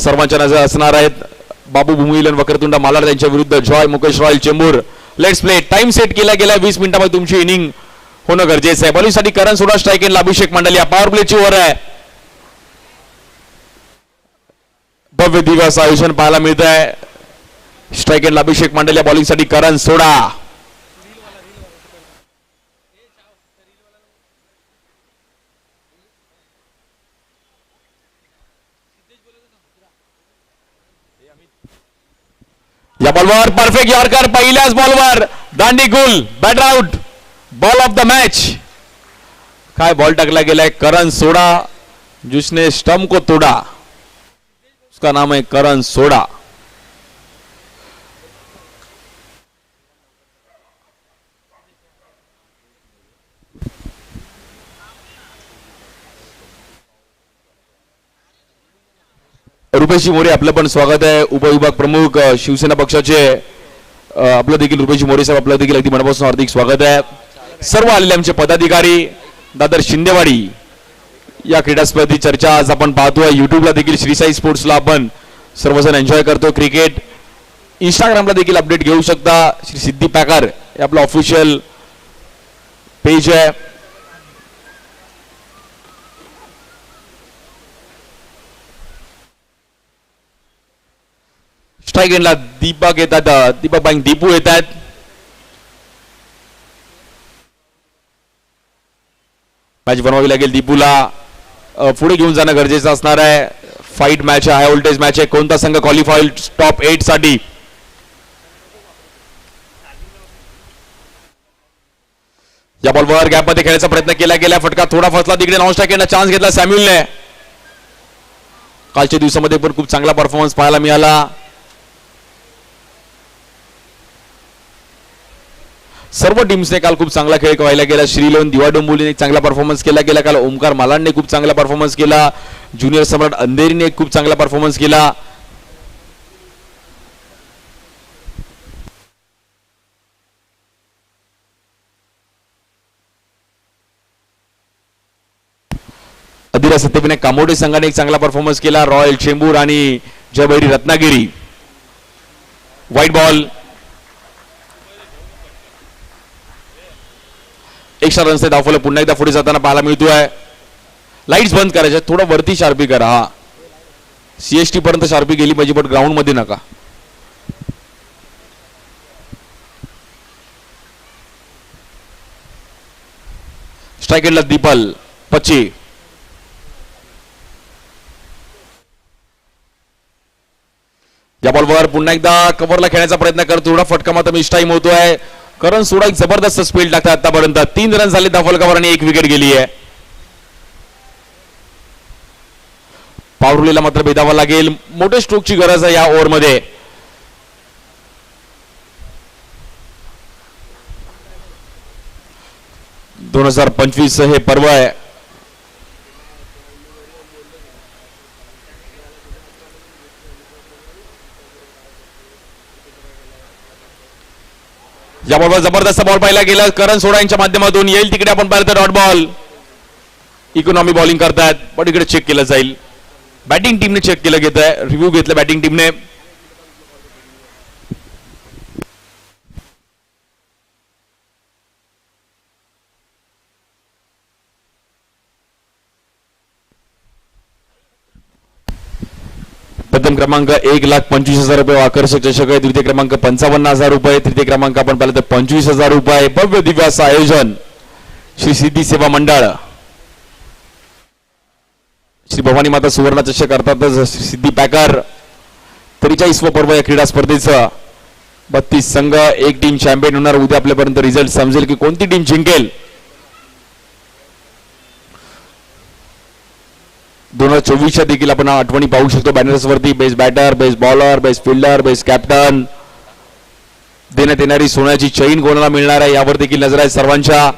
सर्वांच्या नजर असणार आहेत बाबू भूमिलन वक्रतुंड मालाड यांच्या विरुद्ध Joy Mukesh Royal Chembur. Let's play. Time set केला गेला 20 मिनिटांमध्ये तुमची इनिंग होणं गरजेचं आहे. बॉलिंगसाठी करण सोडा, स्ट्राईक एंडला अभिषेक मंडलिया. पॉवर प्लेची ओव्हर आहे. भव्य दिव्य असं आयोजन पाहायला मिळत आहे. स्ट्राईक एंडला अभिषेक मंडलिया, बॉलिंगसाठी करण सोडा. या बॉलवर परफेक्ट यॉर्कर पहिल्याच बॉलवर दांडी गुल. Batter out. Ball of the match. काय बॉल टाकला गेलाय. करण सोडा जिसने स्टंप को तोड़ा उसका नाम है करण सोडा. रुपेशजी मोरे आपलं पण स्वागत आहे. उपविभाग प्रमुख शिवसेना पक्षाचे आपलं देखील रुपेशजी मोरे साहेब आपलं देखील अगदी मनापासून हार्दिक स्वागत आहे. सर्व आलेले आमचे पदाधिकारी दादर शिंदेवाडी या क्रीडा स्पर्धेची चर्चा आज आपण पाहतोय. युट्यूबला देखील श्रीसाई स्पोर्ट्सला आपण सर्वजण एन्जॉय करतो क्रिकेट. इंस्टाग्रामला देखील अपडेट घेऊ शकता. श्री सिद्धी पॅकर हे आपलं ऑफिशियल पेज आहे. स्ट्राईक एंडला दीपक येतात. दीपक बाईंग दीपू येतात. मॅच बनवावी लागेल. दीपूला पुढे घेऊन जाणं गरजेचं असणार आहे. फाईट मॅच आहे, हाय व्होल्टेज मॅच आहे. कोणता संघ क्वालिफाईड टॉप 8 साठी. या बॉलवर गॅपमध्ये खेळायचा प्रयत्न केला गेला. फटका थोडा फसला तिकडे. नॉन स्ट्राईक एंडला चान्स घेतला सॅम्युअलने. कालच्या दिवसामध्ये पण खूप चांगला परफॉर्मन्स पाहायला मिळाला. सर्व टीम्सने काल खूप चांगला खेळ व्हायला गेला. श्रीलोन दिवा डोंबिवलीने एक चांगला परफॉर्मन्स केला गेला. काल ओमकार मालाडने खूप चांगला परफॉर्मन्स केला. ज्युनियर सम्राट अंधेरीने एक खूप चांगला परफॉर्मन्स केला. अधिरा सत्यविनायक कामोडे संघाने एक चांगला परफॉर्मन्स केला. रॉयल चेंबूर आणि Jaybhairi Ratnagiri. White ball. Extra रन्सचे धावफलक पुन्हा एकदा पुढे जाताना पाहायला मिळतोय. लाईट्स बंद करायच्या. थोडं वरती शार्पी करा. हा सीएसटी पर्यंत शार्पी गेली पाहिजे पण ग्राउंड मध्ये नका. स्ट्राईक एंडला दीपल पच्ची. या बॉलवर पुन्हा एकदा कव्हरला खेळण्याचा प्रयत्न करतो. थोडा फटका मात्र मिस टाइम होतोय. करण सोडा एक जबरदस्त स्पीड लागतात आतापर्यंत. 3 रन झाले धावफलकावर आणि 1 विकेट गेली आहे. पावरुलीला मात्र भेदावा लागेल. मोठे स्ट्रोकची गरज आहे या ओव्हरमध्ये. (2025) हे पर्व आहे. या बॉलवर जबरदस्त बॉल पाहिला गेला. करण सोडा यांच्या माध्यमातून येईल तिकडे आपण पाहिलं तर डॉट बॉल. इकॉनॉमी बॉलिंग करतात पण इकडे चेक केलं जाईल. बॅटिंग टीमने चेक केलं घेत आहे. रिव्ह्यू घेतलं बॅटिंग टीमने. प्रथम क्रमांक 1,25,000 रुपये आकर्षक चषक आहे. द्वितीय क्रमांक 55,000 रुपये. तृतीय क्रमांक आपण पाहिलं तर 25,000 रुपये. भव्य दिव्य असं आयोजन श्री सिद्धी सेवा मंडळ. श्री भवानी माता सुवर्ण चषक अर्थातच सिद्धी पॅकर. 43व पर्व या क्रीडा स्पर्धेचं. 32 संघ, एक टीम चॅम्पियन होणार. उद्या आपल्यापर्यंत रिझल्ट समजेल की कोणती टीम जिंकेल. 2024च्या देखील आपण आठवणी पाहू शकतो बॅनर्स वरती. Best batter, best bowler, best fielder, best captain देण्यात येणारी सोन्याची चैन कोणाला मिळणार आहे यावर देखील नजर आहे सर्वांच्या.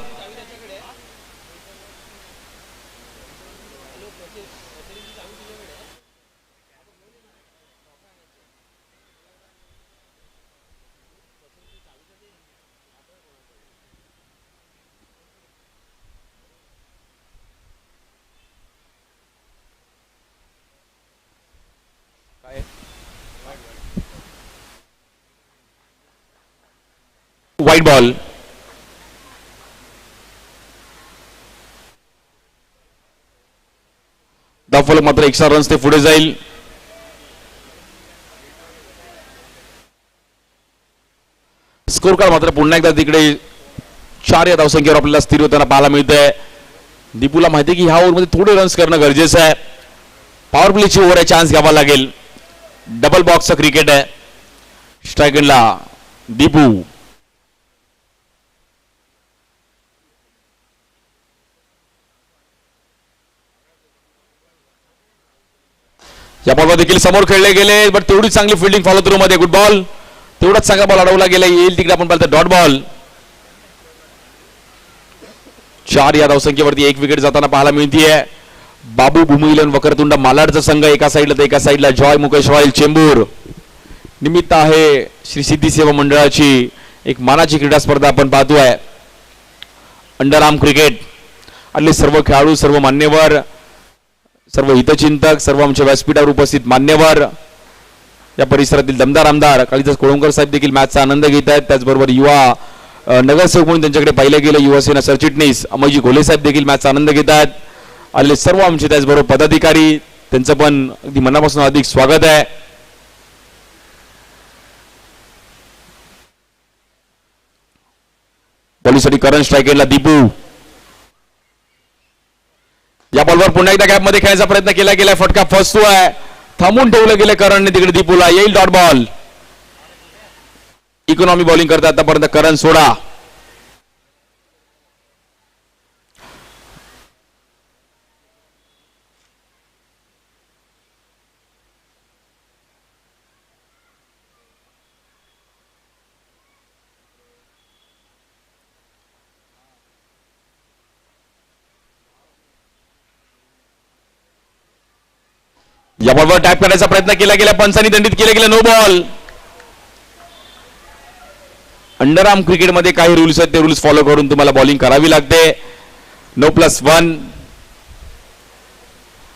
White ball. धावफलक मात्र एक्स्ट्रा रन्स ते पुढे जाईल. स्कोर कार्ड मात्र पुन्हा एकदा तिकडे 4 या धावसंख्येवर आपल्याला स्थिर होताना पाहायला मिळतंय. दीपूला माहिती आहे की ह्या ओव्हरमध्ये थोडे रन्स करणं गरजेचं आहे. पॉवर प्लेची ओव्हर आहे, चान्स घ्यावा लागेल. डबल बॉक्सचं क्रिकेट आहे. स्ट्रायकरला दीपू. या बॉलवर देखील समोर खेळले गेले, बट तेवढी चांगली फिल्डिंग फॉलो थ्रू मध्ये. Good ball. तेवढाच चांगला बॉल अडवला गेला. येईल तिकडे आपण पाहिलं डॉट बॉल. 4 या धावसंख्येवरती 1 विकेट जाताना पाहायला मिळतीये. बाबू भूमिलन वक्रतुंड मालाडचा संघ एका साईडला तर एका साईडला जॉय मुकेश रॉयल चेंबूर. निमित्त आहे श्री सिद्धी सेवा मंडळाची एक मानाची क्रीडा स्पर्धा आपण पाहतोय. Underarm cricket. आणि सर्व खेळाडू, सर्व मान्यवर, सर्व हितचिंतक, सर्व आमच्या व्यासपीठावर उपस्थित मान्यवर, या परिसरातील दमदार आमदार कालिदास कोळंबकर साहेब देखील मॅचचा आनंद घेत आहेत. त्याचबरोबर युवा नगरसेवक म्हणून त्यांच्याकडे पाहिलं गेलं युवासेना सरचिटणीस अमयजी घोले साहेब देखील मॅचचा आनंद घेत आहेत. आलेले सर्व आमचे त्याचबरोबर पदाधिकारी, त्यांचं पण अगदी मनापासून अधिक स्वागत आहे. बॉलिंगसाठी करण, स्ट्रायकरला दीपू. या बॉलवर पुन्हा एकदा गॅप मध्ये खेळायचा प्रयत्न केला गेला. फटका फसतोय. थांबून ठेवलं गेलं करणने तिकडे दीपूला. येईल डॉट बॉल. इकॉनॉमी बॉलिंग करतात आतापर्यंत करण सोडा. या बॉलवर टॅप करण्याचा प्रयत्न केला गेला. पंचांनी दंडित केले गेले. No ball. अंडरआर्म क्रिकेटमध्ये काही रूल्स आहेत, ते रूल्स फॉलो करून तुम्हाला बॉलिंग करावी लागते. नो +1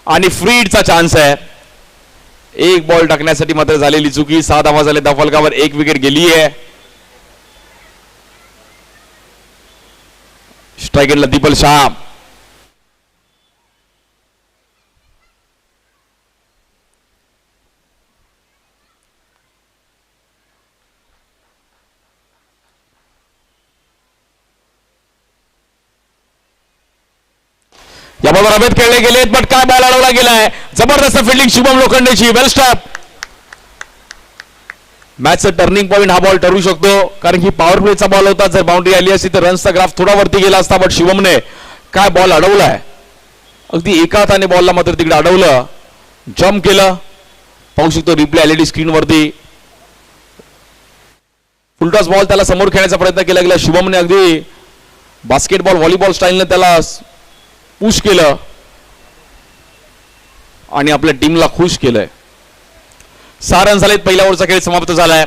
आणि फ्री हिटचा चान्स आहे. एक बॉल टाकण्यासाठी मात्र झालेली चुकी. 6 धावा झाले. धावफलकावर 1 विकेट गेली आहे. स्ट्रायकरला दीपल शाह. या बॉलवर अभेद खेळले गेलेत, बट काय बॉल अडवला गेलाय. जबरदस्त फिल्डिंग शुभम लोखंडेची. वेल स्टॉप. मॅचचं टर्निंग पॉइंट हा बॉल ठरू शकतो, कारण की पॉवर प्लेचा बॉल होता. जर बाउंड्री आली असती तर रन्सचा ग्राफ थोडा वरती गेला असता, बट शुभमने काय बॉल अडवलाय. अगदी एका हाताने बॉलला मात्र तिकडे अडवलं. जम्प केलं. पाहू शकतो रिप्ले एलईडी स्क्रीनवरती. फुलटॉस बॉल त्याला समोर खेळण्याचा प्रयत्न केला गेला. शुभमने अगदी बास्केटबॉल व्हॉलीबॉल स्टाईलने त्याला पुश केलं आणि आपल्या टीमला खुश केलंय. 6 रन झालेत. पहिल्या ओव्हरचा खेळ समाप्त झालाय.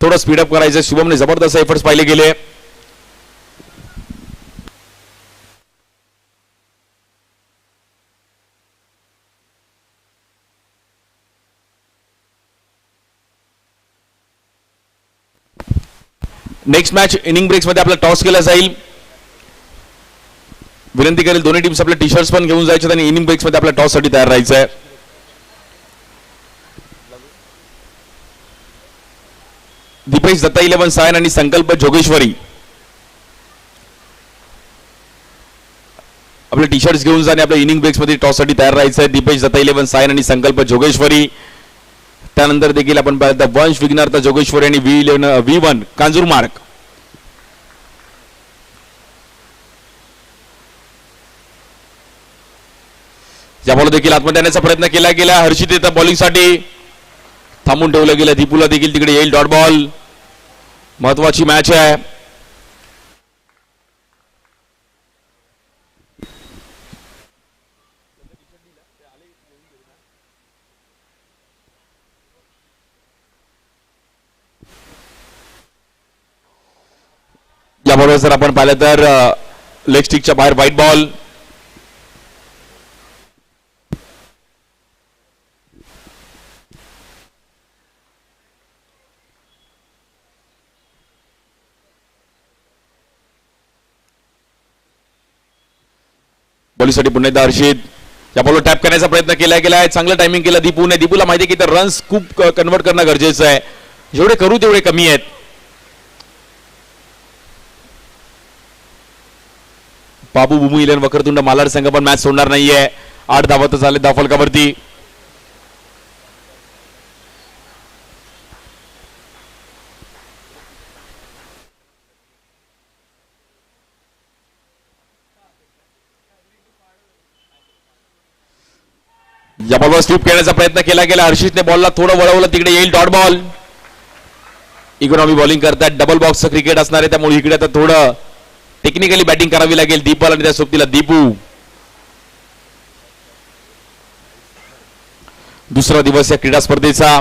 थोडं स्पीडअप करायचं. शुभमने जबरदस्त एफर्ट्स पाहिले गेले. नेक्स्ट मॅच इनिंग ब्रेक्स मध्ये आपला टॉस केला जाईल. विनंती करेल दोन्ही टीम्स आपले टी शर्ट्स पण घेऊन जायचे आणि इनिंग ब्रेक्स मध्ये आपल्या टॉस साठी तयार राहायचं आहे. दीपेश दत्ता 11 सायन आणि संकल्प जोगेश्वरी आपले टी शर्ट्स घेऊन जाणे आपल्या इनिंग ब्रेक्स मध्ये टॉस साठी तयार राहायचं आहे. दीपेश दत्ता 11 सायन आणि संकल्प जोगेश्वरी. त्यानंतर देखील आपण पाहिलं वंश विघ्नार्थ जोगेश्वरी आणि V1 कांजूरमार्ग. या बॉल देखील आतमध्ये आणण्याचा प्रयत्न केला गेला. हर्षित येतं बॉलिंगसाठी. थांबून ठेवलं गेलं. दीपूला देखील तिकडे येईल डॉट बॉल. महत्वाची मॅच आहे. याबरोबर जर आपण पाहिलं तर लेग स्टिकच्या बाहेर व्हाईट बॉल. बॉलिंगसाठी पुन्हा एकदा हर्षित या बॉलवर टॅप करण्याचा प्रयत्न केला गेलाय. चांगलं टायमिंग केलं दीपूने. दीपूला माहिती आहे की तर रन्स खूप कन्वर्ट करणं गरजेचं आहे. जेवढे करू तेवढे कमी आहेत. बाबू बुमू इलेव्हन वक्रतुंड मालाड संघ पण मॅच सोडणार नाहीये. 8 धावा झाले धावफलकावरती. या बॉलवर स्वीप खेळण्याचा प्रयत्न केला गेला. हर्षितने बॉलला थोडं वळवलं तिकडे येईल डॉट बॉल. इकॉनॉमी बॉलिंग करतात. डबल बॉक्सचं क्रिकेट असणार आहे त्यामुळे इकडे आता थोडं टेक्निकली बॅटिंग करावी लागेल दीपल आणि त्या सोबतीला दीपू. दुसरा दिवस या क्रीडा स्पर्धेचा.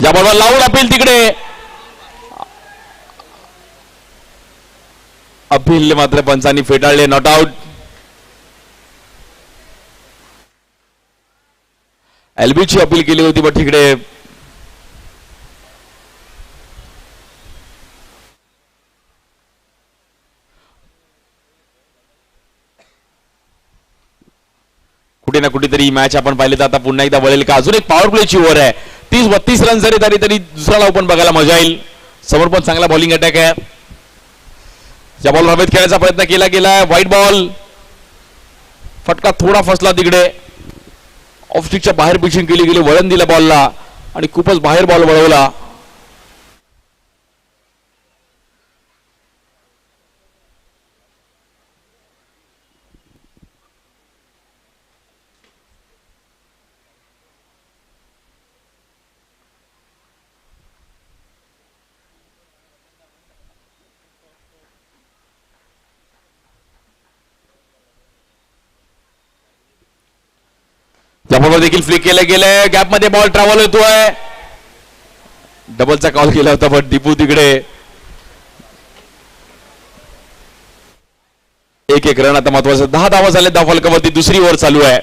या बॉलवर लावून अपील तिकडे. अपील मात्र पंचांनी फेटाळले. Not out. एलबीची अपील केली होती पण तिकडे कुठे ना कुठेतरी मॅच आपण पाहिले तर आता पुन्हा एकदा वळेल का. अजून एक पॉवर प्लेची ओव्हर आहे. 30-32 रन जरी तरी दुसरा लाव पण बघायला मजा येईल. समोर पण चांगला बॉलिंग अटॅक आहे. या बॉल हवेत खेळण्याचा प्रयत्न केला गेला. White ball. फटका थोडा फसला तिकडे. ऑफ स्टिकच्या बाहेर पिचिंग केली गेली. वळण दिलं बॉलला आणि खूपच बाहेर बॉल वळवला. त्याबरोबर देखील फ्लिक केलं गेलंय. गॅप मध्ये बॉल ट्रॅव्हल होतोय. डबलचा कॉल केला होता पण दीपू तिकडे 1-1 रन. आता महत्वाचं 10 धावा झाले धावफलकावरती. दुसरी ओव्हर चालू आहे.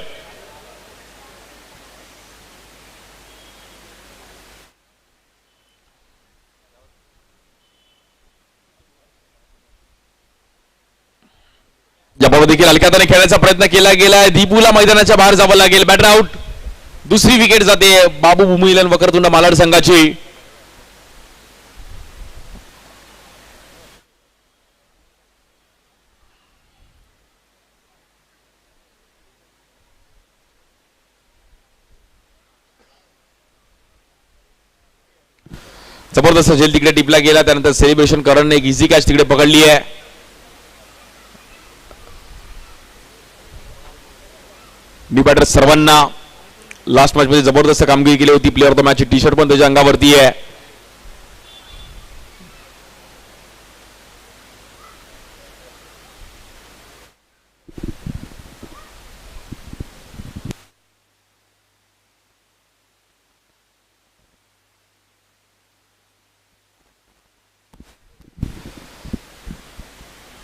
या बॉल देखील हलक्याताने खेळण्याचा प्रयत्न केला गेलाय. दीपूला मैदानाच्या बाहेर जावं लागेल. Batter out. दुसरी विकेट जाते बाबू बुमू इलेव्हन वक्रतुंड मालाड संघाची. जबरदस्त झेल तिकडे टिपला गेला. त्यानंतर सेलिब्रेशन करणने एक इझी कॅच तिकडे पकडली आहे. न्यू बॅटर सर्वांना लास्ट मॅच मध्ये जबरदस्त कामगिरी केली होती. Player of the match T shirt पण त्याच्या अंगावरती आहे.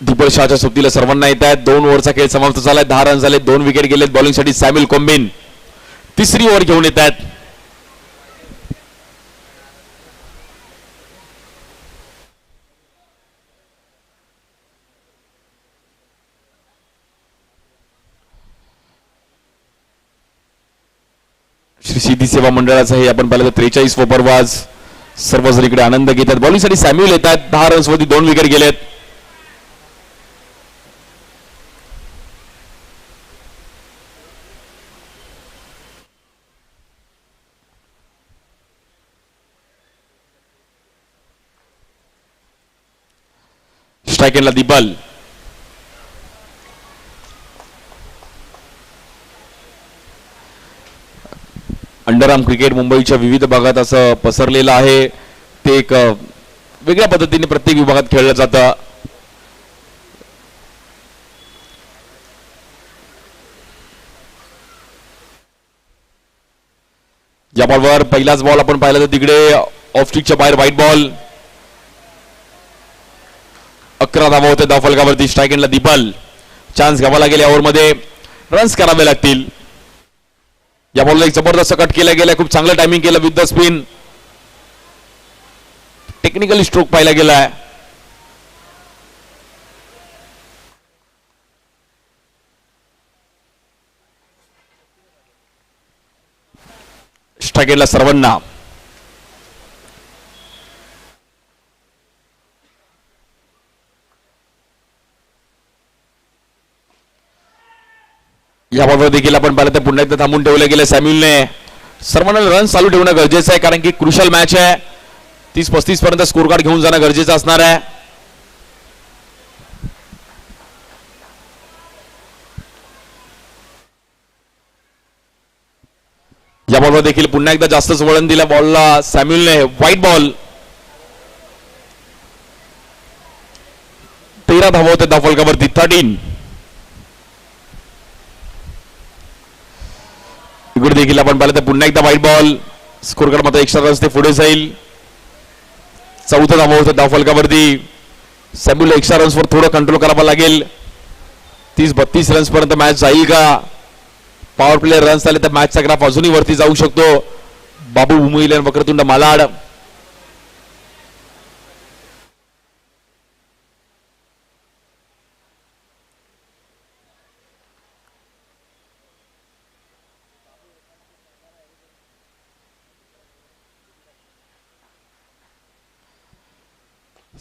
दीपक शहाच्या सोबतीला सर्वांना येत आहेत. 2 ओव्हरचा खेळ समाप्त झालाय. 10 रन झाले. 2 विकेट गेलेत. बॉलिंगसाठी सॅम्युअल कोम्बिन तिसरी ओव्हर घेऊन येत आहेत. श्री सिद्धी सेवा मंडळाचं हे आपण पाहिलं तर 43 पर्वाज. सर्वजण इकडे आनंद घेतात. बॉलिंगसाठी सॅम्युअल येत आहेत. 10 रन्स वरती 2 विकेट गेलेत. स्ट्राइक एंडला दीपल. अंडरआर्म क्रिकेट मुंबईच्या विविध भागात असं पसरलेलं आहे. ते एक वेगळ्या पद्धतीने प्रत्येक विभागात खेळलं जातं. या बॉलवर पहिलाच बॉल आपण पाहिला तर तिकडे ऑफ स्टिकच्या बाहेर व्हाईट बॉल. 11 धावा होते धावफलकावरती. स्ट्राइक एंडला दीपल. चान्स घ्यावा लागेल या ओव्हरमध्ये. रन्स करावे लागतील. या बॉलला एक जबरदस्त कट केला गेला. खूप चांगलं टायमिंग केलं with the spin. Technically stroke पाहिला गेलाय. स्ट्राईक एंडला सर्वांना. या बॉलवर देखील आपण पाहिलं तर पुन्हा एकदा थांबून ठेवलं गेलं सॅम्युअलने. सर्वांना रन चालू ठेवणं गरजेचं आहे कारण की क्रुशल मॅच आहे. 30-35 पर्यंत स्कोर कार्ड घेऊन जाणं गरजेचं असणार आहे. या बॉलवर देखील पुन्हा एकदा जास्तच वळण दिलं बॉलला सॅम्युअलने. White ball. 13 धावा होते धावफलकावरती. 13. इकडे देखील आपण पाहिलं तर पुन्हा एकदा व्हाईट बॉल. स्कोर कार्ड मात्र एक्स्ट्रा रन्स ते पुढे जाईल. 14 धावा होते धावफलकावरती. सॅम्युअल एक्स्ट्रा रन्सवर थोडं कंट्रोल करावं लागेल. 30-32 रन्स पर्यंत मॅच जाईल का? पॉवर प्ले रन्स आले तर मॅचचा ग्राफ अजूनही वरती जाऊ शकतो. बाबू भुमैले आणि वक्रतुंड मालाड.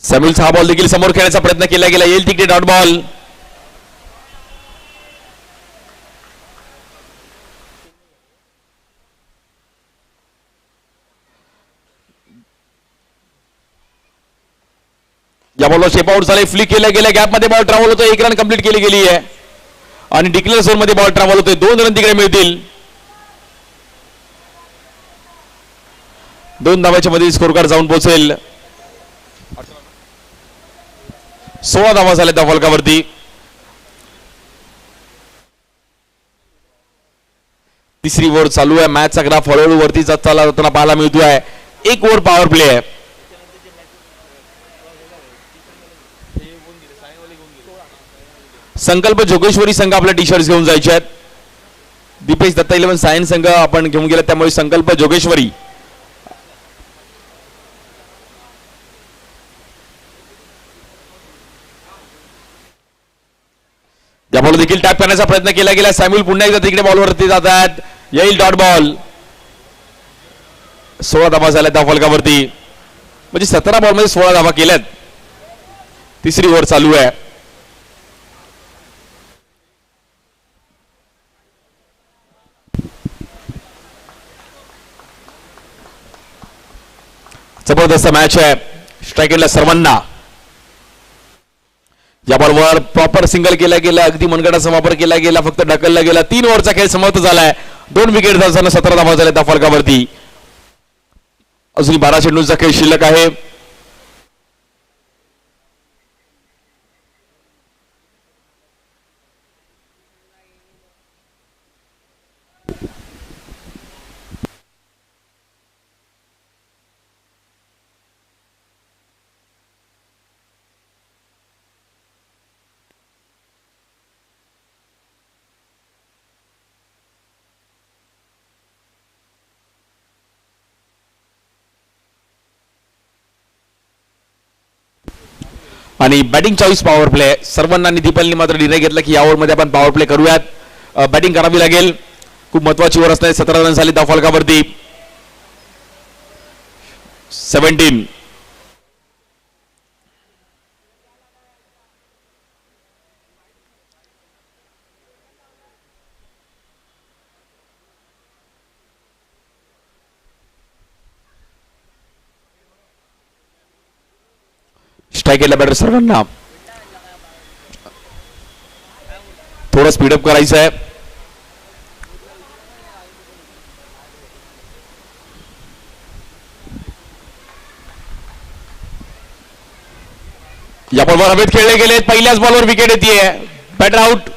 सॅम्युअलचा हा बॉल देखील समोर खेळण्याचा प्रयत्न केला गेला. येईल तिकडे डॉट बॉल. या बॉलवर शेप आउट झाले. फ्लिक केल्या गेल्या गॅपमध्ये बॉल ट्रॅव्हल होतो. 1 रन कंप्लीट केली गेली आहे आणि डिक्लेअर झोन मध्ये बॉल ट्रॅव्हल होतोय. 2 रन तिकडे मिळतील. 2 धावाच्या मध्ये स्कोर कार्ड जाऊन पोहोचेल. 16 धावा झाल्या त्या फलकावरती. तिसरी ओव्हर चालू आहे. मॅचचा ग्राफ हळूहळू वरती जाताना पाहायला मिळतोय. 1 ओव्हर पॉवर प्ले आहे. संकल्प जोगेश्वरी संघ आपल्या टी शर्ट घेऊन जायचे आहेत. दीपेश दत्ता 11 सायन्स संघ आपण घेऊन गेला त्यामुळे संकल्प जोगेश्वरी. या बॉल देखील टॅप करण्याचा प्रयत्न केला गेला. सॅम्युअल पुन्हा एकदा तिकडे बॉलवरती जातात. येईल डॉट बॉल. 16 धावा झाल्या त्या फलकावरती. म्हणजे 17 बॉल मध्ये 16 धावा केल्यात. तिसरी ओव्हर चालू आहे. जबरदस्त मॅच आहे. स्ट्राईक एंडला सर्वांना. या बॉलवर प्रॉपर सिंगल केला गेला. अगदी मनगटाचा वापर केला गेला. फक्त ढकलला गेला. 3 ओव्हरचा खेळ समाप्त झालाय. 2 विकेट झाल्यानं 17 धावा झाल्या त्या फलकावरती. अजूनही 12 चेंडूंचा खेळ शिल्लक आहे. आणि बॅटिंग चॉईस पॉवर प्ले. सर्वांना दीपलनी मात्र निर्णय घेतला की या ओव्हरमध्ये आपण पॉवर प्ले करूयात. बॅटिंग करावी लागेल. खूप महत्वाची ओव्हर असते. 17 रन झाली त्या फलकावरती. 17. स्ट्राईक केला बॅटर सर्वांना. थोडं स्पीडअप करायचं आहे. या बॉलवर हवेत खेळले गेले. पहिल्याच बॉलवर विकेट येते. Batter out.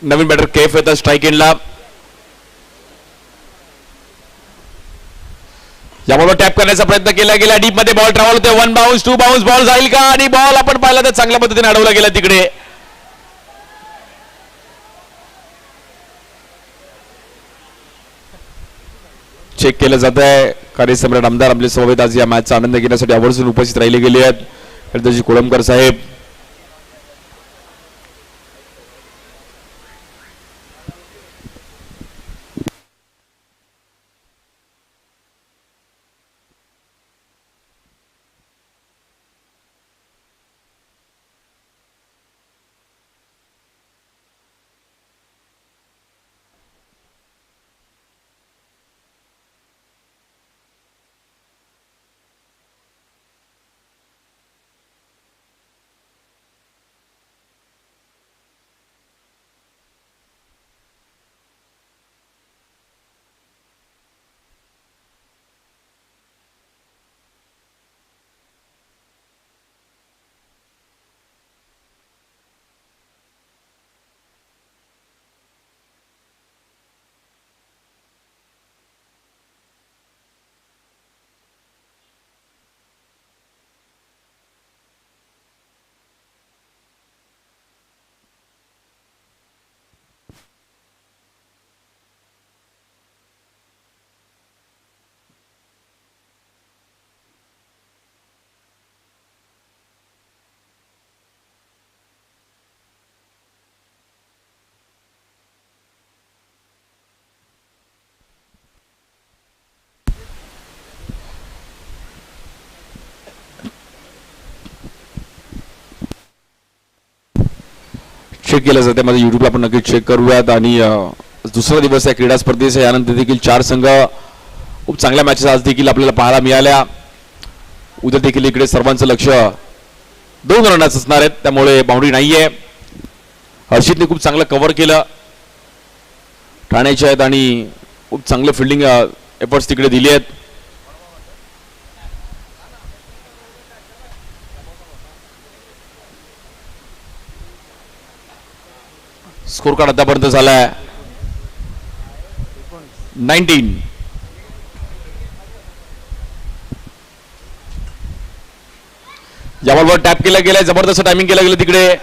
नवीन बॅटर केफ येतात स्ट्राईक एंडला. याबरोबर टॅप करण्याचा प्रयत्न केला गेला. डीप मध्ये बॉल ट्रॅव्हल होते. 1 बाउन्स 2 बाउन्स बॉल जाईल का? आणि बॉल आपण पाहिला तर चांगल्या पद्धतीने अडवला गेला तिकडे. चेक केलं जात आहे. कार्यसम्राट आमदार आपले समवेत आज या मॅचचा आनंद घेण्यासाठी आवर्जून उपस्थित राहिले गेले आहेत. हरदाजी कोळंबकर साहेब, चेक केलं जाते. माझ्या युट्यूबला आपण नक्की चेक करूयात. आणि दुसरा दिवस आहे क्रीडा स्पर्धेचा. यानंतर देखील 4 संघ खूप चांगल्या मॅचेस आज देखील आपल्याला पाहायला मिळाल्या. उद्या देखील इकडे सर्वांचं लक्ष 2 रनाच असणार आहेत, त्यामुळे बाउंड्री नाहीये. हर्षितने खूप चांगलं कव्हर केलं. ठाण्याचे आहेत आणि खूप चांगले फिल्डिंग एफर्ट्स तिकडे दिले आहेत. स्कोर कार्ड आतापर्यंत झालाय 19. याबरोबर टॅप केला गेलाय. जबरदस्त टायमिंग केलं गेलं तिकडे.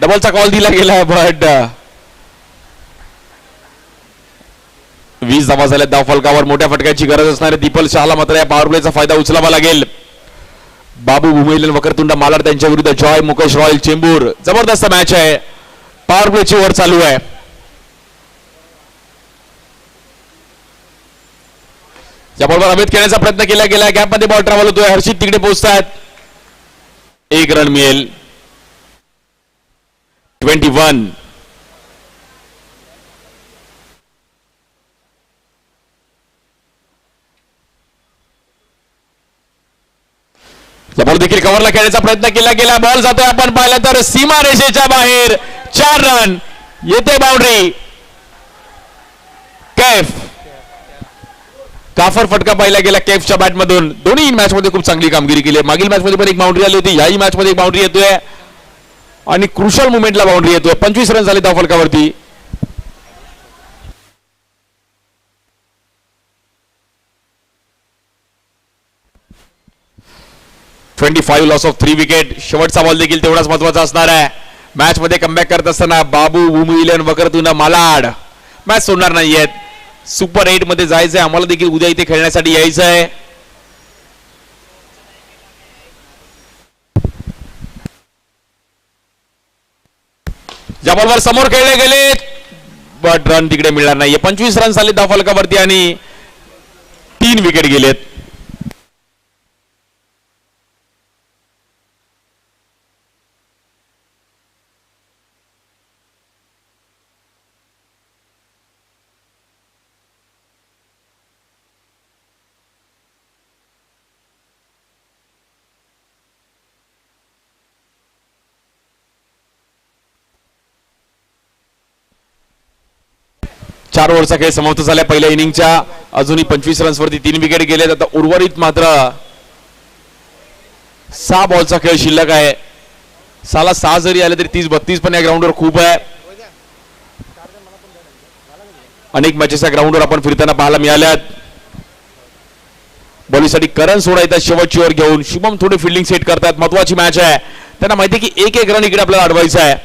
डबलचा कॉल दिला गेलाय. बट 20 धावा झाल्या धाव फलकावर. मोठ्या फटक्याची गरज असणारे दीपल शहाला मात्र या पॉवर प्लेचा फायदा उचलावा लागेल. बाबू भूमिलन वक्रतुंड मालाड त्यांच्या विरुद्ध जॉय मुकेश रॉयल चेंबूर. जबरदस्त मॅच आहे. पॉवर प्लेची वर चालू आहे. याबरोबर अमित खेळण्याचा प्रयत्न केला गेला. गॅप मध्ये बॉल ट्रॅव्हल होतोय. हर्षित तिकडे पोहोचतात. 1 रन मिळेल. 21. बॉल देखील कव्हरला खेळण्याचा प्रयत्न केला गेला. बॉल जातोय आपण पाहिलं तर सीमा रेषेच्या बाहेर. 4 रन. येते बाउंड्री. कैफ काफर फटका पाहिला गेला कैफच्या बॅट मधून. दोन्ही मॅच मध्ये खूप चांगली कामगिरी केली. मागील मॅच मध्ये पण एक बाउंड्री आली होती. याही मॅच मध्ये एक बाउंड्री येतोय आणि क्रुशल मुवमेंटला बाउंड्री येतोय. 25 रन झाले धाव फलकावरती. Loss of 3 wicket. शेवटचा बॉल देखील तेवढाच महत्वाचा असणार आहे. मॅच मध्ये कमबॅक करत असताना बाबू भूमिलन वक्रतुंड मालाड मॅच सोडणार नाहीयेत. सुपर 8 मध्ये जायचंय. आम्हाला देखील उद्या इथे खेळण्यासाठी यायचं आहे. ज्या बॉलवर समोर खेळले गेले बट रन तिकडे मिळणार नाहीये. 25 रन झाले धाव फलकावरती आणि 3 विकेट गेलेत. चार ओव्हरचा खेळ समाप्त झाला पहिल्या इनिंगच्या. अजूनही 25 रन्स वरती 3 विकेट गेलेत. आता उर्वरित मात्र 6 बॉलचा खेळ शिल्लक आहे. 6ला 6 जरी आले तरी 30-32 पण या ग्राउंडवर खूप आहे. अनेक मॅचेस या ग्राउंडवर आपण फिरताना पाहायला मिळाल्यात. बॉलिंगसाठी करण सोडा येतात शेवटची ओव्हर घेऊन. शुभम थोडी फिल्डिंग सेट करतात. महत्वाची मॅच आहे. त्यांना माहिती की एक एक रन इकडे आपल्याला अडवायचा आहे.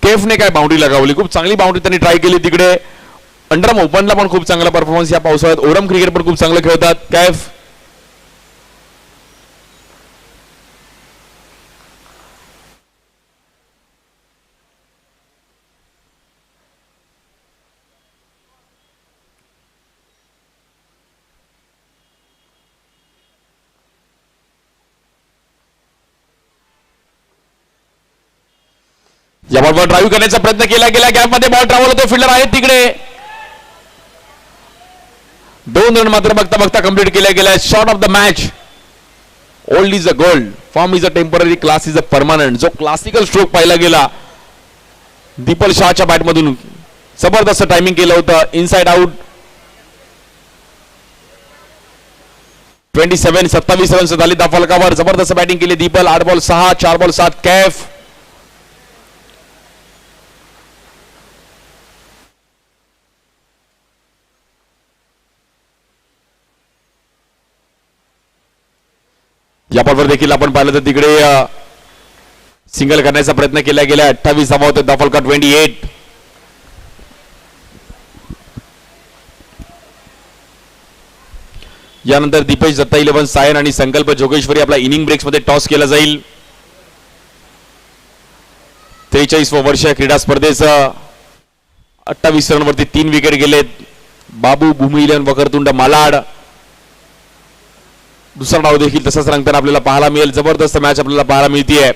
केफने काय बाउंड्री लगावली. खूप चांगली बाउंड्री त्यांनी ट्राय केली तिकडे. अंडरम ओपनला पण खूप चांगला परफॉर्मन्स या पावसाळ्यात. ओरम क्रिकेट पण खूप चांगलं खेळतात कैफ. या बॉलवर ड्राईव्ह करण्याचा प्रयत्न केला गेला. गॅपमध्ये बॉल ट्रॅव्हल होतो. फिल्डर आहेत तिकडे. 2 रन मात्र बघता बघता कंप्लीट केल्या गेल्या. Shot of the match. Old is a gold, form is a temporary, class is a permanent. जो क्लासिकल स्ट्रोक पाहिला गेला दीपल शहाच्या बॅटमधून, जबरदस्त टायमिंग केलं होतं. Inside out. 27 रन्स झाली त्या फलकावर. जबरदस्त बॅटिंग केली दीपल. 8 ball 6, 4 ball 7 Kaif. या बॉलवर देखील आपण पाहिलं तर तिकडे सिंगल करण्याचा प्रयत्न केला गेला. 28 धावा होते दफल का 28. यानंतर दीपेश दत्ता 11, सायन आणि संकल्प जोगेश्वरी आपला इनिंग ब्रेक्स मध्ये टॉस केला जाईल. 43व वर्ष क्रीडा स्पर्धेचं. 28 रनवरती 3 विकेट गेलेत. बाबू भूमिलन वकरतुंड मालाड. दुसरा डाव देखील तसाच रंगताना आपल्याला पाहायला मिळेल. जबरदस्त मॅच आपल्याला पाहायला मिळतीये.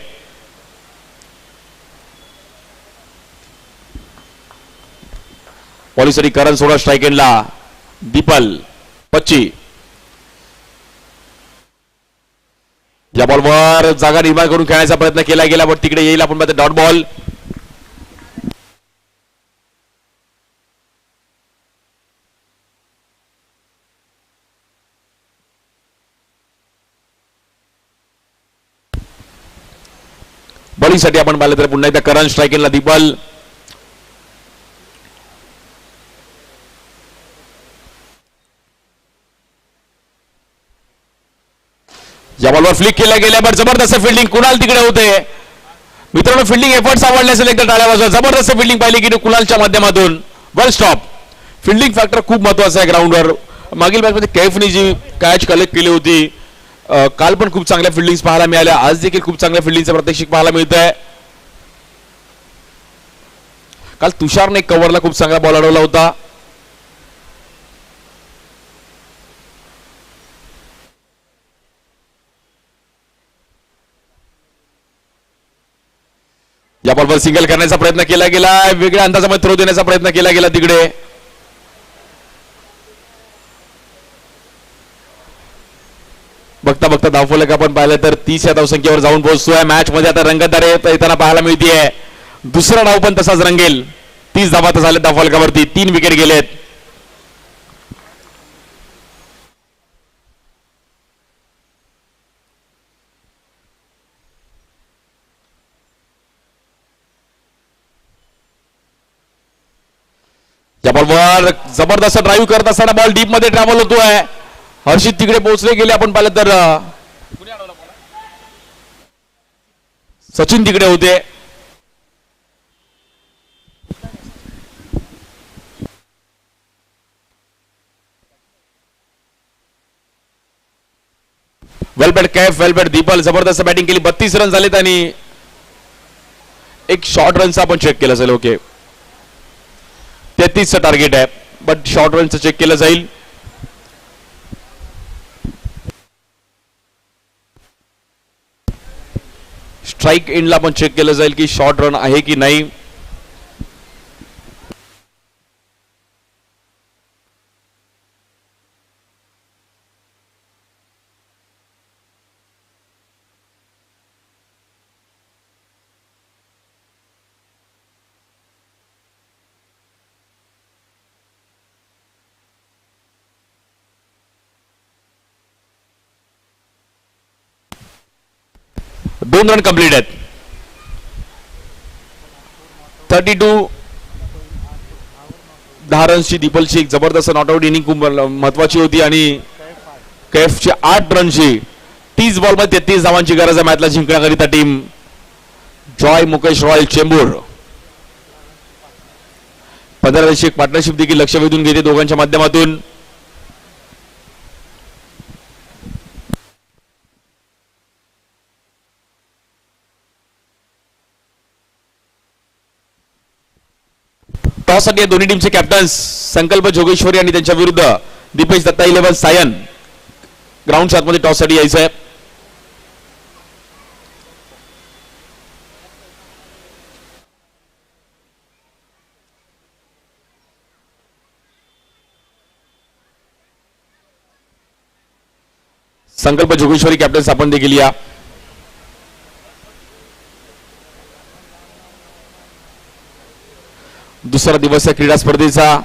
पॉलिसरी करण सोडा स्ट्राईक एंडला. दीपल पच्ची. या बॉलवर जागा निर्माण करून खेळण्याचा प्रयत्न केला गेला, पण तिकडे येईल आपण पाहतो डॉट बॉल. बॉलिंगसाठी आपण पाहिलं तर पुन्हा एकदा करण स्ट्राईक एंडला. दीपल या बॉलवर फ्लिक केल्या गेल्या, पण जबरदस्त फिल्डिंग कुणाल तिकडे होते. मित्रांनो, फिल्डिंग एफर्ट्स आवडले असेल एकदा टाळ्या वाजवा. जबरदस्त फिल्डिंग पाहिली की कुणालच्या माध्यमातून. वेल स्टॉप. फिल्डिंग फॅक्टर खूप महत्वाचा आहे ग्राउंडवर. मागील मॅचमध्ये कैफने जी कॅच कलेक्ट केली होती, काल पण खूप चांगल्या फिल्डिंग्स पाहायला मिळाल्या. आज देखील खूप चांगल्या फिल्डिंगचं प्रात्यक्षिक पाहायला मिळत आहे. काल तुषारने कव्हरला खूप चांगला बॉल अडवला होता. या बॉलवर सिंगल करण्याचा प्रयत्न केला गेला. वेगळ्या अंदाजामध्ये थ्रो देण्याचा प्रयत्न केला गेला तिकडे. बघता बघता धावफलक आपण पाहिलं तर 30 या धावसंख्येवर जाऊन पोहोचतोय. मॅच मध्ये आता रंगतदार येताना पाहायला मिळतीये. दुसरा डाव पण तसाच रंगेल. 30 धावा तर झाल्या धावफलकावरती. 3 विकेट गेलेत. या बॉलवर जबरदस्त ड्राईव्ह करत असताना बॉल डीप मध्ये ट्रॅव्हल होतोय. हर्षित तिकडे पोहोचले गेले आपण पाहिलं तर. सचिन तिकडे होते. वेलबेड कैफ, वेलबेड दीपल. जबरदस्त बॅटिंग केली. 32 रन झालेत आणि एक शॉर्ट रनचा आपण चेक केलं असेल. ओके, 33चं टार्गेट आहे, बट शॉर्ट रनचं चेक केलं जाईल. स्ट्राईक एंडला पण चेक केलं जाईल की शॉर्ट रन आहे की नाही. दोन रन कंप्लीट आहेत. 32 10 रन्सची दीपलची एक जबरदस्त नॉट आउट इनिंग खूप महत्वाची होती आणि कैफची 8 रनची 30 बॉलमध्ये 33 धावांची गरज आहे मॅचला जिंकण्याकरिता team Joy Mukesh Royal Chembur. 15 वर्षी एक पार्टनरशिप देखील लक्ष वेधून घेते दोघांच्या माध्यमातून. टॉस साठी दोन्ही टीमचे कॅप्टन्स संकल्प जोगेश्वरी आणि त्यांच्या विरुद्ध दीपेश दत्ता 11 सायन ग्राउंड मध्ये टॉस साठी यायचं आहे. संकल्प जोगेश्वरी कॅप्टन्स आपण देखील या. दुसरा दिवस आहे क्रीडा स्पर्धेचा.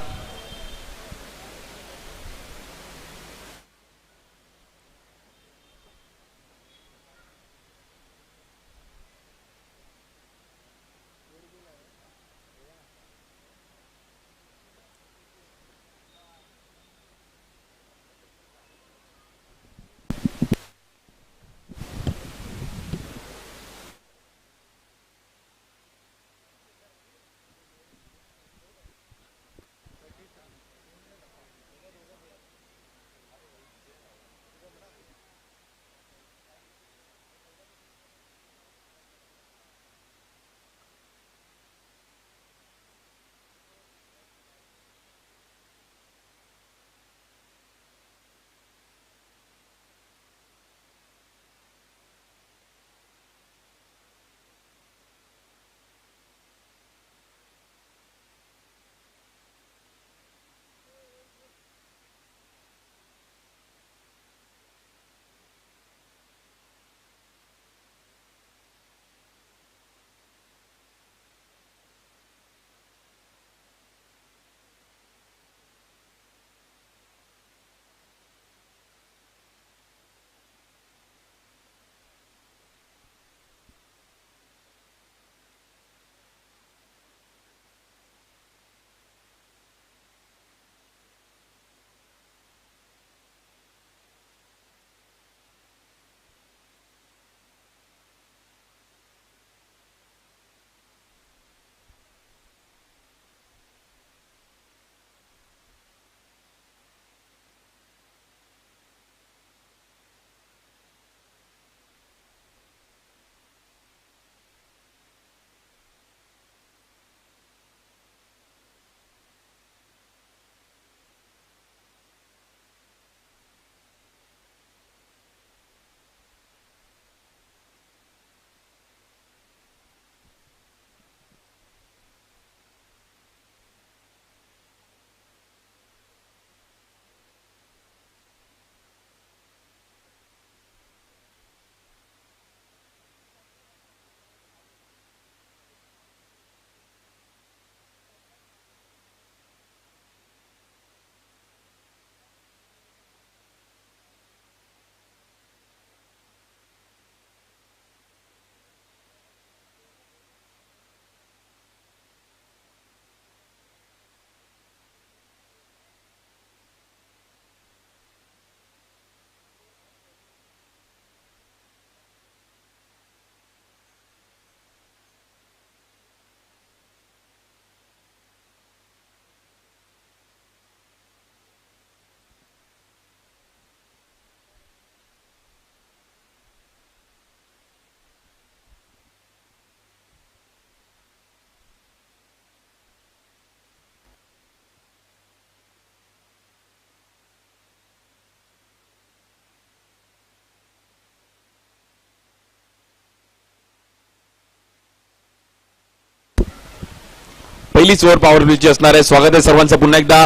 पहिलीच ओव्हर पॉवर प्लेची असणार आहे. स्वागत आहे सर्वांचं पुन्हा एकदा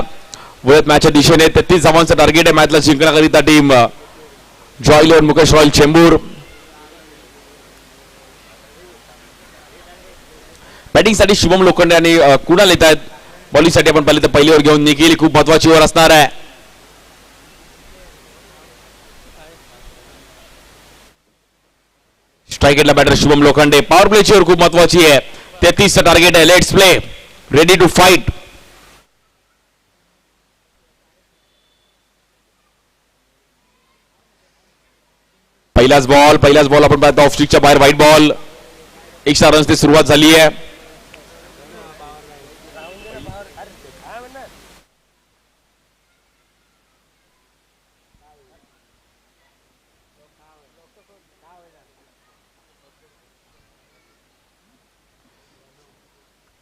वळत मॅचच्या दिशेने. 33 धावांचं टार्गेट आहे मॅचला जिंकण्याकरिता team Joy eleven Mukesh Royal Chembur. Batting साठी शुभम लोखंडे आणि कुणाल येत आहेत. बॉलिंग साठी आपण पाहिले तर पहिली ओव्हर घेऊन निखिल खूप महत्वाची ओव्हर असणार आहे. स्ट्रायकेटला बॅटर शुभम लोखंडे. पॉवर प्लेची ओव्हर खूप महत्वाची आहे. 33 चा टार्गेट आहे. Let's play ready to fight. पहिलाच बॉल आपण पाहतो ऑफ स्टिकच्या बाहेर व्हाईट बॉल. एक्स्ट्रा रन्स ते सुरुवात झाली आहे.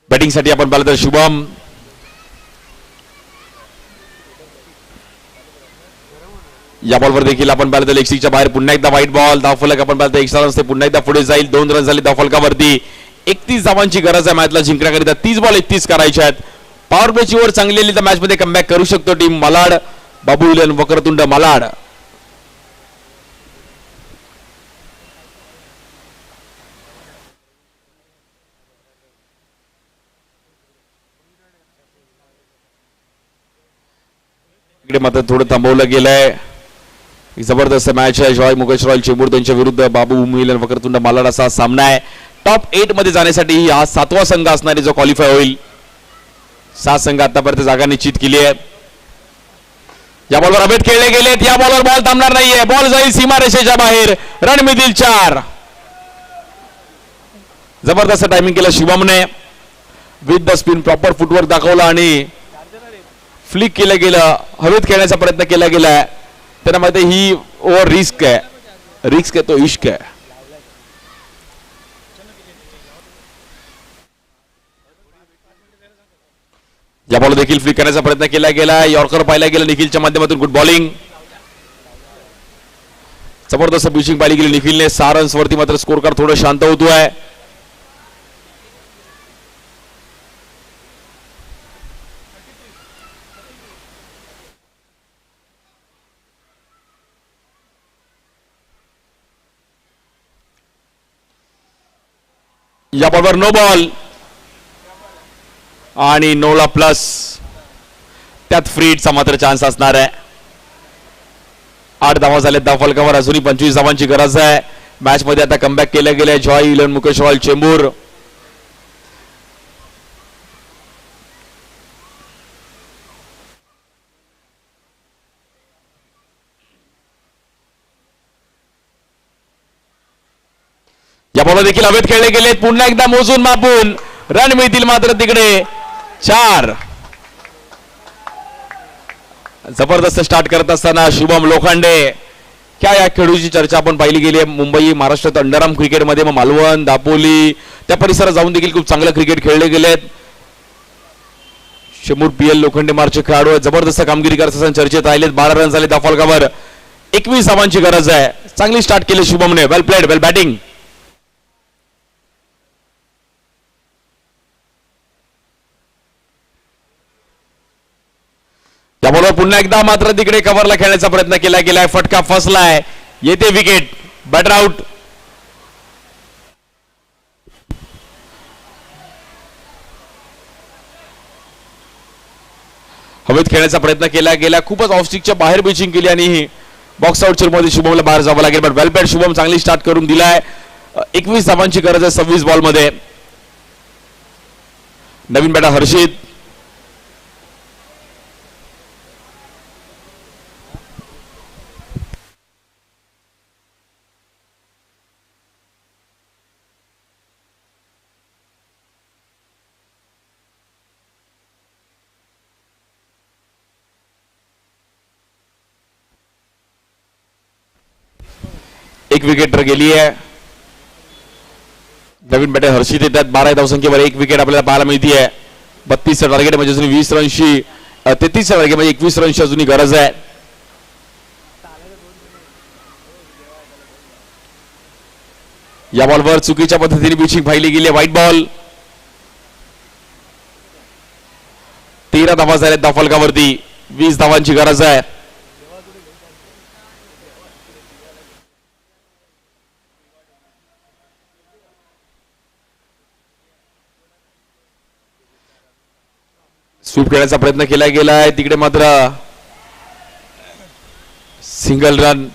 बॅटिंग साठी आपण पाहिलं तर शुभम. या बॉलवर देखील आपण पाहिलं तर लेग स्टिकच्या बाहेर पुन्हा एकदा व्हाईट बॉल. धावफलक आपण पाहिलं तर एक्स्ट्रा रन्स ते पुन्हा एकदा पुढे जाईल. 2 रन झाले धावफलकावरती. 31 धावांची गरज आहे मॅचला जिंकण्याकरिता. 30 बॉल 31 करायचे आहेत. पॉवर प्लेची ओव्हर चांगली आली तर मॅच मध्ये कमबॅक करू शकतो टीम मालाड. बाबू इलन वक्रतुंड मालाड. इकडे मात्र थोडं थांबवलं गेलंय. जबरदस्त मॅच आहे. जॉय मुकेश रॉयल चेंबूर त्यांच्या विरुद्ध बाबू मिलन वक्रतुंड मालाड असा सामना आहे. टॉप 8 मध्ये जाण्यासाठी हा 7वा संघ असणारे जो क्वालिफाय होईल. 7 संघ आतापर्यंत जागा निश्चित केली आहे. या बॉलवर अभेद खेळले गेलेत. या बॉलवर बॉल थांबणार नाहीये. बॉल जाईल सीमारेषेच्या बाहेर. रणमितील 4. जबरदस्त टायमिंग केलं शुभमने. With the spin proper footwork दाखवला आणि फ्लिक केलं गेलं. हवेत खेळण्याचा प्रयत्न केला गेलाय. त्यांना माहिती ही ओव्हर रिस्क आहे. रिस्क आहे तो इश्क आहे. या बॉल देखील फ्लिक करण्याचा प्रयत्न केला गेला. यॉर्कर पाहिला गेला निखिलच्या माध्यमातून. Good bowling. जबरदस्त पिचिंग पाहिली गेली निखिलने. 6 रन्स वरती मात्र स्कोर कार्ड थोडं शांत होतोय. या बॉलवर नो बॉल आणि नोला प्लस. त्यात फ्री हिटचा मात्र चान्स असणार आहे. 8 धावा झाले धावफलकावर. अजूनही 25 धावांची गरज आहे. मॅच मध्ये आता कमबॅक केलं गेलंय Joy Elon Mukesh Royal Chembur. या बॉल देखील हवेत खेळले गेले. पुन्हा एकदा मोजून मापून रन मिळतील मात्र तिकडे 4. जबरदस्त स्टार्ट करत असताना शुभम लोखंडे. क्या या खेळूची चर्चा आपण पाहिली गेली आहे मुंबई महाराष्ट्रात अंडरआर्म क्रिकेटमध्ये. मग मालवण दापोली त्या परिसरात जाऊन देखील खूप चांगलं क्रिकेट खेळले गेलेत. शेमूर PL लोखंडे मार्चे खेळाडू आहेत. जबरदस्त कामगिरी करत असताना चर्चेत राहिलेत. 12 रन झाले धावफलकावर. 21 धावांची गरज आहे. चांगली स्टार्ट केली शुभमने. वेल प्लेड. वेल बॅटिंग. या बॉलवर पुन्हा एकदा मात्र तिकडे कव्हरला खेळण्याचा प्रयत्न केला गेलाय. फटका फसलाय. येते विकेट. Batter out. हवेत खेळण्याचा प्रयत्न केला गेला. खूपच ऑफस्टिकच्या बाहेर पिचिंग केली आणि बॉक्स आउटच्या मध्ये शुभमला बाहेर जावं लागेल. But well played Shubham. चांगली स्टार्ट करून दिलाय. 21 धावांची गरज आहे 26 बॉल मध्ये. नवीन बॅटर हर्षित. एक विकेट तर गेली आहे. नवीन बॅटर हर्षित येतात. 12 धावसंख्येवर 1 विकेट आपल्याला पाहायला मिळते. 32 टार्गेट म्हणजे अजून 20 रनशी 33 टार्गेट म्हणजे 21 रनची अजूनही गरज आहे. या बॉलवर चुकीच्या पद्धतीने पिचिंग पाहिली गेली. White ball. 13 धावा झाल्यात धावफलकावरती. 20 धावांची गरज आहे. स्वीप खेळण्याचा प्रयत्न केला गेलाय. तिकडे मात्र सिंगल रन.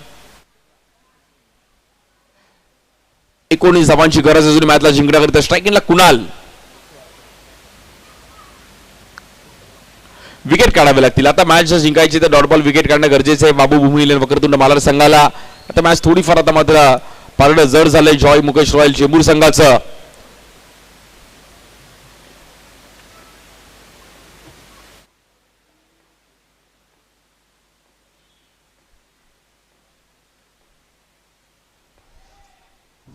19 धावांची गरज अजून मॅचला जिंकण्याकरिता. स्ट्रायकिंगला कुणाल. विकेट काढावे लागतील आता. मॅच जिंकायची तर डॉट बॉल विकेट काढणं गरजेचं आहे. बाबू भूमी वक्रतुंड मालाड संघाला आता मॅच थोडीफार आता मात्र पारडं जड झालंय जॉय मुकेश रॉयल चेंबूर संघाचं.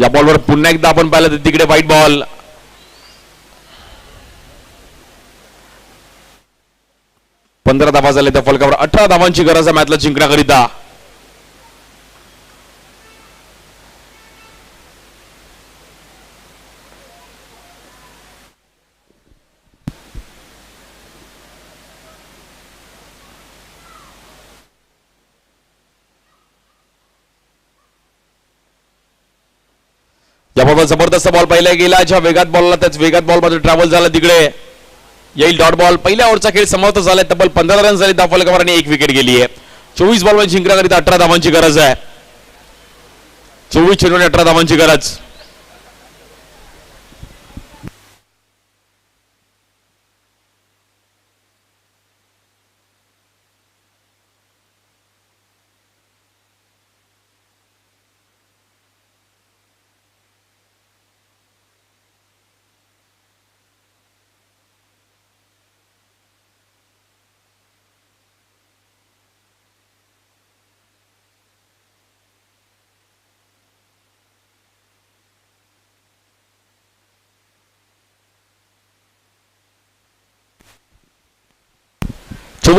या बॉलवर पुन्हा एकदा आपण पाहिलं तर तिकडे व्हाईट बॉल. 15 धावा झाले त्या फलकावर. 18 धावांची गरज आहे मॅचला जिंकण्याकरिता. याबाबत जबरदस्त बॉल पहिला गेला. ज्या वेगात बॉलला त्याच वेगात बॉल मध्ये ट्रॅव्हल झाला तिकडे येईल डॉट बॉल. पहिल्या ओव्हरचा खेळ समाप्त झालाय. तब्बल 15 रन झाले त्या फलकावर आणि 1 विकेट गेली आहे. 24 बॉल मध्ये जिंकण्याकरिता 18 धावांची गरज आहे. 24 चेंडूने 18 धावांची गरज.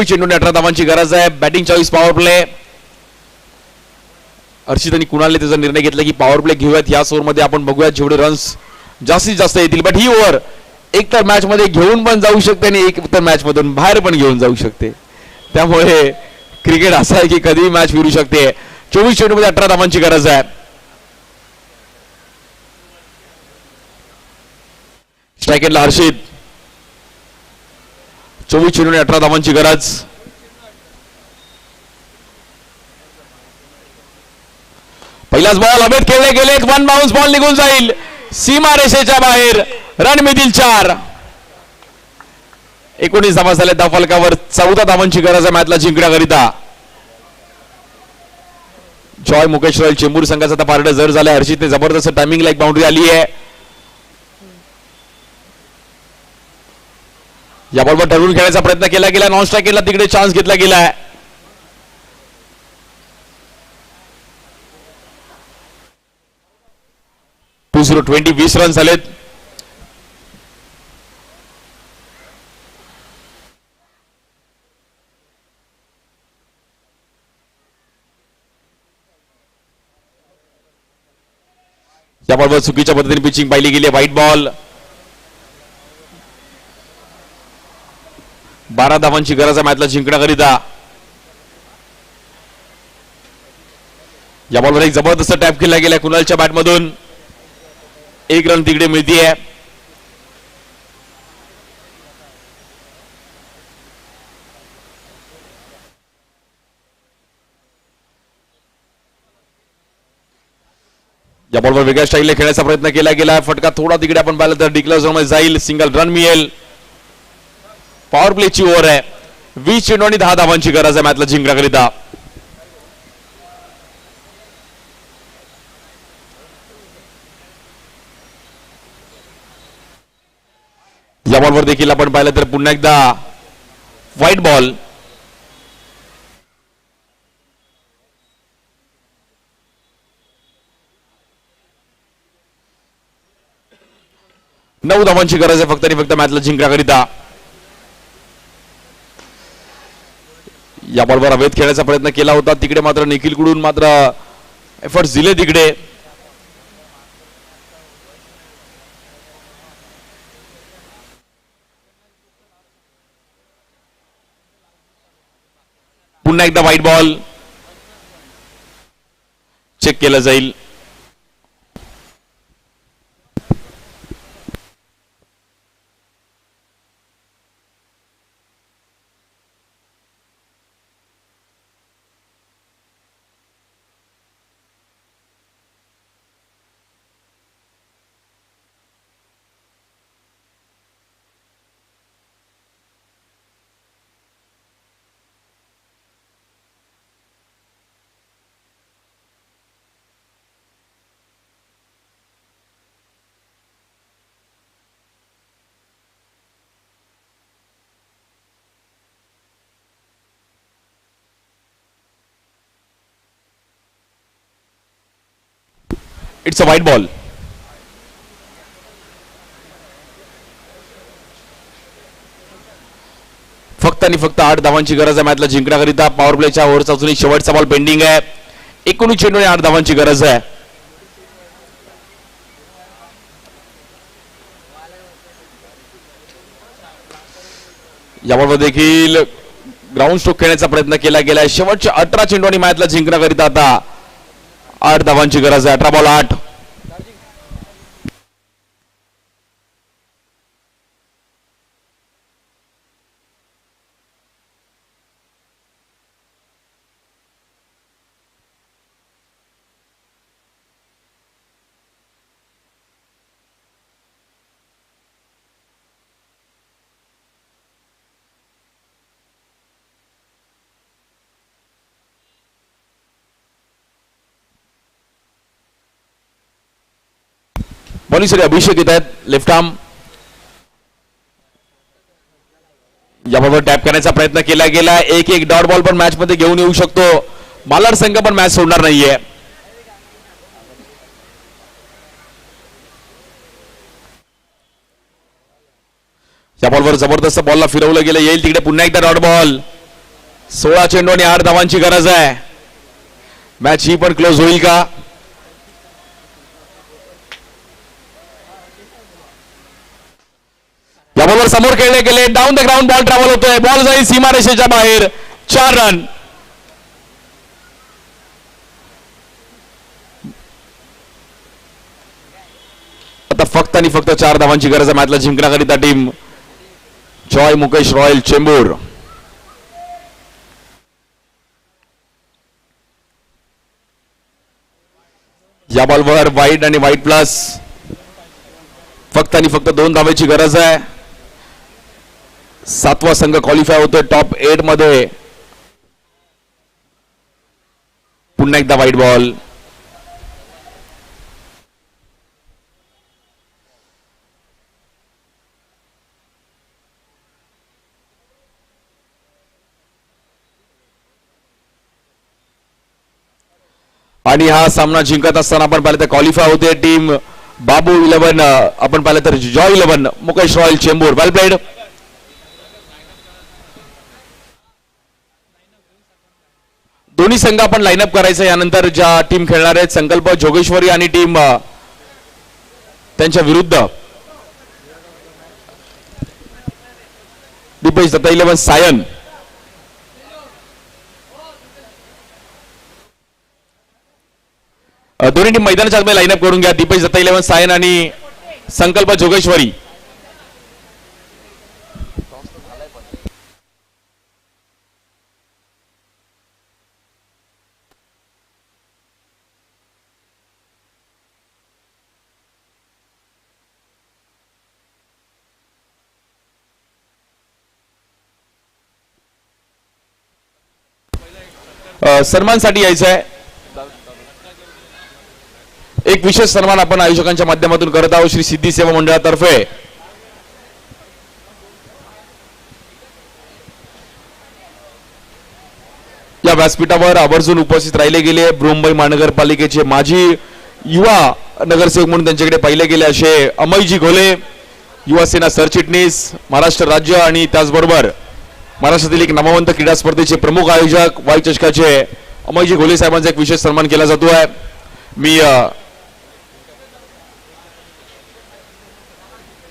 चेंडूने 18 धावांची गरज आहे. Batting choice power play. Harshit आणि कुणालने त्याचा निर्णय घेतला की पॉवर प्ले घेऊयात. या ओव्हरमध्ये आपण बघूयात जेवढे रन्स जास्तीत जास्त येतील. बट ही ओव्हर एक तर मॅच मध्ये घेऊन पण जाऊ शकते आणि एक तर मॅच मधून बाहेर पण घेऊन जाऊ शकते. त्यामुळे क्रिकेट असं आहे की कधीही मॅच फिरू शकते. 24 चेंडूमध्ये 18 धावांची गरज आहे. स्ट्रायकेटला हर्षित. 24 चेंडूने 18 धावांची गरज. पहिलाच बॉल हवेत खेळले गेले. 1 बाउन्स बॉल निघून जाईल सीमा रेषेच्या बाहेर. रन मिळतील 4. 19 धावा झाल्या त्या फलकावर. 14 धावांची गरज आहे मॅचला जिंकण्याकरिता. जॉय मुकेश रॉयल चेंबूर संघाचा आता पारडं जड झालाय. हर्षितने जबरदस्त टायमिंगला एक बाउंड्री आली आहे. या बॉलवर ठरवून खेळायचा प्रयत्न केला गेला. नॉन स्ट्राईक केला तिकडे चान्स घेतला गेलाय. टू 20 रन झालेत. या बॉलवर चुकीच्या पद्धतीने पिचिंग पाहिली गेली. White ball. 12 धावांची गरज आहे मॅचला जिंकण्याकरिता. या बॉलवर एक जबरदस्त टॅप केला गेला कुणालच्या बॅटमधून. 1 रन तिकडे मिळतीये. या बॉलवर वेगळ्या स्टाईलने खेळण्याचा प्रयत्न केला गेला. फटका थोडा तिकडे आपण पाहिलं तर डिक्लेअर झोन मध्ये जाईल. सिंगल रन मिळेल. पॉवर प्लेची ओव्हर आहे. 20 चेंडू आणि 10 धावांची गरज आहे मॅचला जिंकण्याकरिता. या बॉलवर देखील आपण पाहिलं तर पुन्हा एकदा व्हाईट बॉल. नऊ धावांची गरज आहे फक्त आणि फक्त मॅचला जिंकण्याकरिता. या बॉलवर हवेत खेळण्याचा प्रयत्न केला होता तिकडे मात्र निखिल कडून मात्र एफर्ट्स दिले तिकडे. पुन्हा एकदा व्हाईट बॉल. चेक केलं जाईल. It's a white ball. फक्त आणि फक्त 8 धावांची गरज आहे मॅचला जिंकण्याकरिता. पॉवर प्लेच्या ओव्हरचा अजून शेवटचा बॉल पेंडिंग आहे. 19 चेंडू आणि 8 धावांची गरज आहे. यावर देखील ग्राउंड स्ट्रोक खेळण्याचा प्रयत्न केला गेलाय. शेवटच्या 18 चेंडू आणि मॅचला जिंकण्याकरिता आता 8 धावांची गरज आहे. 18 बॉल 8. बॉलिंगसाठी अभिषेक येत आहेत लेफ्ट आर्म. याबरोबर टॅप करण्याचा प्रयत्न केला गेला. एक डॉट बॉल पण मॅच मध्ये घेऊन येऊ शकतो. मालाड संघ पण मॅच सोडणार नाहीये. या बॉलवर जबरदस्त बॉलला फिरवलं गेलं. येईल तिकडे पुन्हा एकदा डॉट बॉल. 16 चेंडू आणि 8 धावांची गरज आहे. मॅच ही पण क्लोज होईल का? या बॉलवर समोर खेळले गेले. Down the ground ball travel होतोय. बॉल जाईल सीमारेषेच्या बाहेर. 4 रन. आता फक्त आणि फक्त 4 धावांची गरज आहे मॅचला जिंकण्याकरिता team Joy Mukesh Royal Chembur. या बॉलवर वाईड आणि वाईड प्लस. फक्त आणि फक्त 2 धावेची गरज आहे. 7वा संघ क्वालिफाय होतोय टॉप 8 मध्ये. पुन्हा एकदा वाईड बॉल. आणि हा सामना जिंकत असताना आपण पाहिलं तर क्वालिफाय होते टीम बाबू 11. आपण पाहिलं तर जॉय 11 मुकेश रॉयल चेंबूर. वेल प्लेड. दोन्ही संघ आपण लाईनअप करायचं. यानंतर ज्या टीम खेळणार आहेत संकल्प जोगेश्वरी आणि टीम त्यांच्या विरुद्ध दीपेश दत्ता 11 सायन. दोन्ही टीम मैदानाच्या आतमध्ये लाईनअप करून घ्या. दीपेश दत्ता 11 सायन आणि संकल्प जोगेश्वरी. सन्मानसाठी यायचं आहे. एक विशेष सन्मान आपण आयोजकांच्या माध्यमातून करत आहोत श्री सिद्धी सेवा मंडळातर्फे. या व्यासपीठावर आवर्जून उपस्थित राहिले गेले बृहंमुंबई महानगरपालिकेचे माजी युवा नगरसेवक म्हणून त्यांच्याकडे पाहिले गेले असे अमयजी घोले, युवा सेना सरचिटणीस महाराष्ट्र राज्य आणि त्याचबरोबर महाराष्ट्रातील एक नामवंत क्रीडा स्पर्धेचे प्रमुख आयोजक वाई चषकाचे अमयजी घोले साहेबांचा एक विशेष सन्मान केला जातो आहे. मी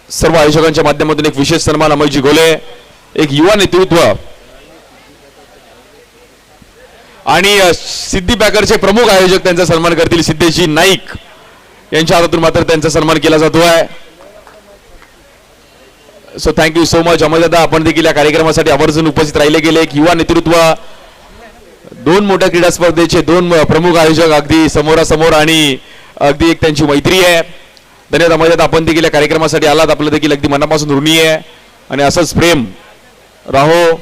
सर्व आयोजकांच्या माध्यमातून एक विशेष सन्मान अमयजी घोले, एक युवा नेतृत्व आणि सिद्धी पॅकरचे प्रमुख आयोजक त्यांचा सन्मान करतील सिद्धेशी नाईक यांच्या हातातून मात्र त्यांचा सन्मान केला जातो आहे. So thank you so much Amay दादा. आपण देखील या कार्यक्रमासाठी आवर्जून उपस्थित राहिले गेले. एक युवा नेतृत्व, 2 मोठ्या क्रीडा स्पर्धेचे 2 प्रमुख आयोजक अगदी समोरासमोर आणि अगदी एक त्यांची मैत्री आहे. धन्यवाद अमय दादा. आपण देखील या कार्यक्रमासाठी आलात. आपलं देखील अगदी मनापासून ऋणी आहे आणि असंच प्रेम राहो.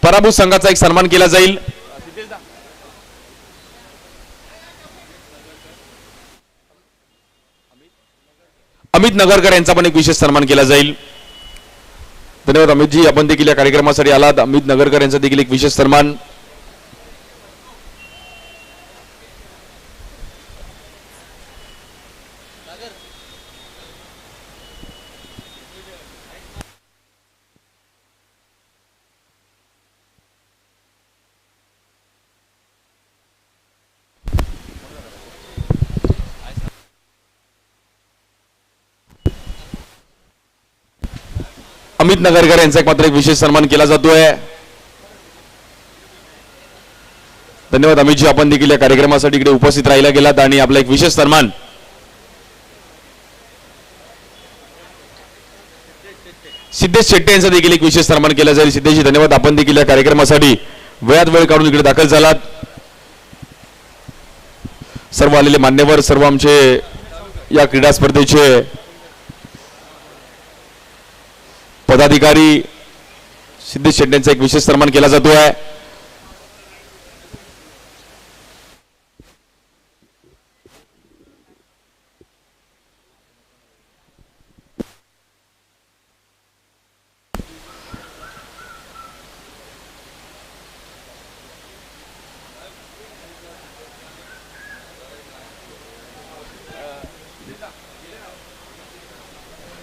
पराभूत संघाचा एक सन्मान केला जाईल. अमित नगरकर यांचा पण एक विशेष सन्मान केला जाईल. धन्यवाद अमितजी. आपण देखील या कार्यक्रमासाठी आलात. अमित नगरकर यांचा देखील एक विशेष सन्मान. अमित नगरकर यांचा एक मात्र एक विशेष सन्मान केला जातोय. धन्यवाद अमितजी, आपण देखील या कार्यक्रमासाठी इकडे उपस्थित राहिला गेलात आणि आपला एक विशेष सन्मान सिद्धेश शेट्टे यांचा देखील एक विशेष सन्मान केला जाईल. सिद्धेशजी धन्यवाद, आपण देखील या कार्यक्रमासाठी वेळात वेळ काढून इकडे दाखल झालात. सर्व आलेले मान्यवर, सर्व आमचे या क्रीडा स्पर्धेचे पदाधिकारी, सिद्धेश शेट्टे यांचा एक विशेष सन्मान केला जातोय.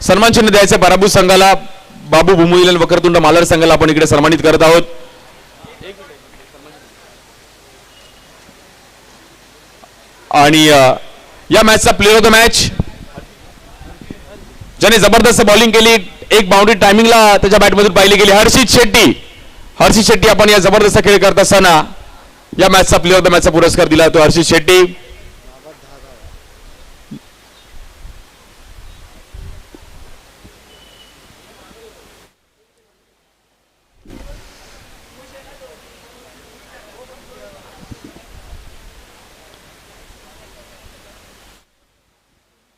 सन्मान चिन्ह द्यायचं पराभूत संघाला, बाबू भूमुईलन वक्रतुंड मालर संघाला आपण इकडे सन्मानित करत आहोत. आणि या मॅचचा प्लेअर ऑफ द मॅच ज्याने जबरदस्त बॉलिंग केली, एक बाउंड्री टायमिंगला त्याच्या बॅटमधून पाहिली गेली, हर्षित शेट्टी. हर्षित शेट्टी आपण या जबरदस्त खेळ करत असताना या मॅचचा प्लेअर ऑफ द मॅचचा पुरस्कार दिला तो हर्षित शेट्टी.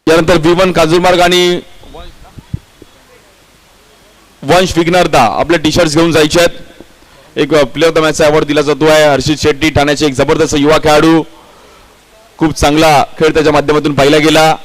त्यानंतर V1 काजूरमार्ग आणि वंश विघ्नहर्ता आपले टी शर्ट्स घेऊन जायचे आहेत. एक प्लेअर ऑफ द मॅचचा अवॉर्ड दिला जातो आहे. हर्षित शेट्टी ठाण्याचे एक जबरदस्त युवा खेळाडू, खूप चांगला खेळ त्याच्या माध्यमातून पाहिला गेला.